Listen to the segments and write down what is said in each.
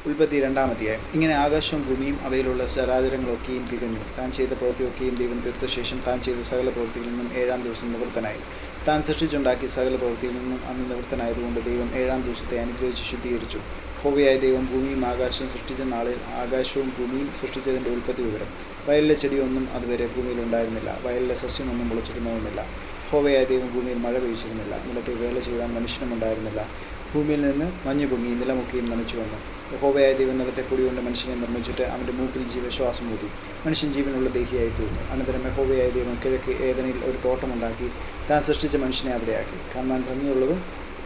ഉൽപ്പത്തി 2-ാം അധ്യായം. ഇങ്ങനെ ആകാശവും ഭൂമിയും അവയിലുള്ള ചരാചരങ്ങളൊക്കെയും തികഞ്ഞു. താൻ ചെയ്ത പ്രവൃത്തിയൊക്കെയും ദൈവം തീർത്ത ശേഷം താൻ ചെയ്ത സകല പ്രവൃത്തിയിൽ നിന്നും 7-ാം ദിവസം നിവൃത്തനായി. താൻ സൃഷ്ടിച്ചുണ്ടാക്കിയ സകല പ്രവൃത്തിയിൽ നിന്നും അന്ന് നിവൃത്തനായതുകൊണ്ട് ദൈവം 7-ാം ദിവസത്തെ അനുഗ്രഹിച്ച് ശുദ്ധീകരിച്ചു. യഹോവയായ ദൈവം ഭൂമിയും ആകാശവും സൃഷ്ടിച്ച നാളിൽ ആകാശവും ഭൂമിയും സൃഷ്ടിച്ചതിൻ്റെ ഉൽപ്പത്തി വിവരം. വയലിലെ ചെടിയൊന്നും അതുവരെ ഭൂമിയിൽ ഉണ്ടായിരുന്നില്ല, വയലിലെ സസ്യമൊന്നും മുളച്ചിരുന്നതുമില്ല. യഹോവയായ ദൈവം ഭൂമിയിൽ മഴ പെയ്ച്ചിരുന്നില്ല, നിലത്തെ വേല ചെയ്യുവാൻ മനുഷ്യനും ഉണ്ടായിരുന്നില്ല. ഭൂമിയിൽ നിന്ന് മഞ്ഞ് പൊങ്ങി നിലമൊക്കെയും നനച്ചു വന്നു. യഹോവയായ ദൈവം നിലത്തെ പൊടി കൊണ്ട് മനുഷ്യനെ നിർമ്മിച്ചിട്ട് അവൻ്റെ മൂക്കിൽ ജീവശ്വാസം ഊതി. മനുഷ്യൻ ജീവനുള്ള ദേഹിയായി തീർന്നു. അനന്തരം യഹോവയായ ദൈവം കിഴക്ക് ഏദനിൽ ഒരു തോട്ടമുണ്ടാക്കി താൻ സൃഷ്ടിച്ച മനുഷ്യനെ അവിടെയാക്കി. കാണാൻ ഭംഗിയുള്ളതും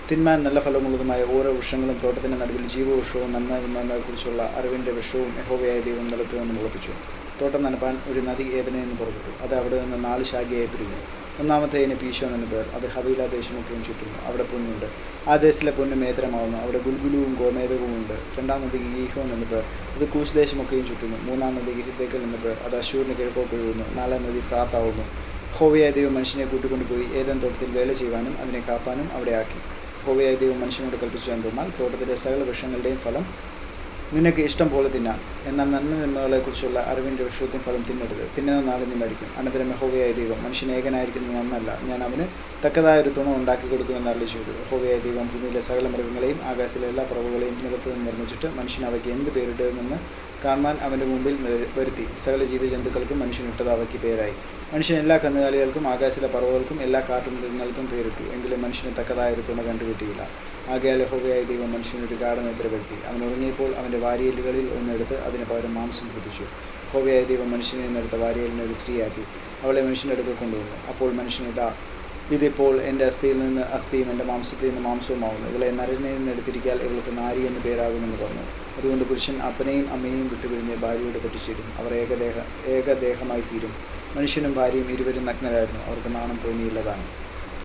തിന്മാൻ നല്ല ഫലമുള്ളതുമായ ഓരോ വൃക്ഷങ്ങളും തോട്ടത്തിൻ്റെ നടുവിൽ ജീവവൃക്ഷവും നന്മയെക്കുറിച്ചുള്ള അറിവിൻ്റെ വൃക്ഷവും യഹോവയായ ദൈവം നിലത്ത് നിന്ന് മുളപ്പിച്ചു. തോട്ടം നനപ്പാൻ ഒരു നദി ഏദനിൽ നിന്ന് പുറപ്പെട്ടു. അത് അവിടെ നിന്ന് 4 ശാഖയായി പിരിഞ്ഞു. ഒന്നാമത്തേതിന് പീശോൻ എന്നു പേർ. അത് ഹവീല ദേശമൊക്കെയും ചുറ്റുന്നു. അവിടെ പൊന്നുണ്ട്. ആ ദേശത്തിലെ പൊന്ന് മേതരമാവുന്നു. അവിടെ ഗുൽഗുലുവും ഗോമേതകവും ഉണ്ട്. 2-ാം നദിക്ക് ഗീഹോൻ എന്നു പേർ. അത് കൂശ് ദേശമൊക്കെയും ചുറ്റുന്നു. 3-ാം നദിക്ക് ഹിദ്ദേക്കൽ എന്നു പേർ. അത് അശ്ശൂരിന് കിഴക്കോട്ട് ഒഴുകുന്നു. 4-ാം നദി ഫ്രാത്താവുന്നു. യഹോവയായ ദൈവം മനുഷ്യനെ കൂട്ടിക്കൊണ്ടുപോയി ഏദൻ തോട്ടത്തിൽ വേല ചെയ്യുവാനും അതിനെ കാപ്പാനും അവിടെ ആക്കി. യഹോവയായ ദൈവം മനുഷ്യനോട് കൽപ്പിച്ചു എന്തെന്നാൽ, തോട്ടത്തിലെ സകല വൃക്ഷങ്ങളുടെയും ഫലം നിനക്ക് ഇഷ്ടം പോലെ തിന്നാം, എന്നാൽ നന്മകളെക്കുറിച്ചുള്ള അറിവിൻ്റെ വൃക്ഷത്തിൻ ഫലം തിന്നരുത്. തിന്നുന്ന നാളിൽ നീ മരിക്കും. അനന്തരം യഹോവയായ ദൈവം മനുഷ്യൻ ഏകനായിരിക്കുന്നത് നന്നല്ല, ഞാൻ അവന് തക്കതായൊരു തുണ ഉണ്ടാക്കി കൊടുക്കുമെന്ന് അരുളി ചെയ്തു. യഹോവയായ ദൈവം ഭൂമിയിലെ സകല മൃഗങ്ങളെയും ആകാശത്തിലെ എല്ലാ പറവുകളെയും നിലത്ത് നിന്ന് നിർമ്മിച്ചിട്ട് മനുഷ്യൻ അവയ്ക്ക് എന്ത് പേരിടുമെന്ന് കാണുവാൻ അവൻ്റെ മുമ്പിൽ വരുത്തി. സകല ജീവജന്തുക്കൾക്കും മനുഷ്യനിട്ടത് അവയ്ക്ക് പേരായി. മനുഷ്യൻ എല്ലാ കന്നുകാലികൾക്കും ആകാശത്തിലെ പറവുകൾക്കും എല്ലാ കാട്ടുമൃഗങ്ങൾക്കും പേരിട്ടു. എങ്കിലും മനുഷ്യന് തക്കതായൊരു തുണ കണ്ടുകിട്ടിയില്ല. ആകയാൽ യഹോവയായ ദൈവം മനുഷ്യനൊരു ഗാഢനിദ്ര വരുത്തി. അവൻ ഉറങ്ങിയപ്പോൾ അവൻ്റെ വാരിയലുകളിൽ ഒന്നെടുത്ത് അതിന് പകരം മാംസം പുതിച്ചു. യഹോവയായ ദൈവം മനുഷ്യനിൽ നിന്നെടുത്ത വാരിയലിനെ ഒരു സ്ത്രീയാക്കി അവളെ മനുഷ്യൻ്റെ അടുക്കൽ കൊണ്ടുവന്നു. അപ്പോൾ മനുഷ്യൻ ഇതിപ്പോൾ എൻ്റെ അസ്ഥിയിൽ നിന്ന് അസ്ഥിയും എൻ്റെ മാംസത്തിൽ നിന്ന് മാംസവുമാവുന്നു. ഇവളെ നരനിൽ നിന്ന് എടുത്തിരിക്കാൻ ഇവൾക്ക് നാരി എന്ന് പേരാകുമെന്ന് പറഞ്ഞു. അതുകൊണ്ട് പുരുഷൻ അപ്പനെയും അമ്മയെയും വിട്ടുപിരിഞ്ഞ് ഭാര്യയോട് പറ്റിച്ചേരും. അവർ ഏകദേഹമായി തീരും. മനുഷ്യനും ഭാര്യയും ഇരുവരും നഗ്നരായിരുന്നു. അവർക്ക് നാണം തോന്നിയില്ലതാണ്.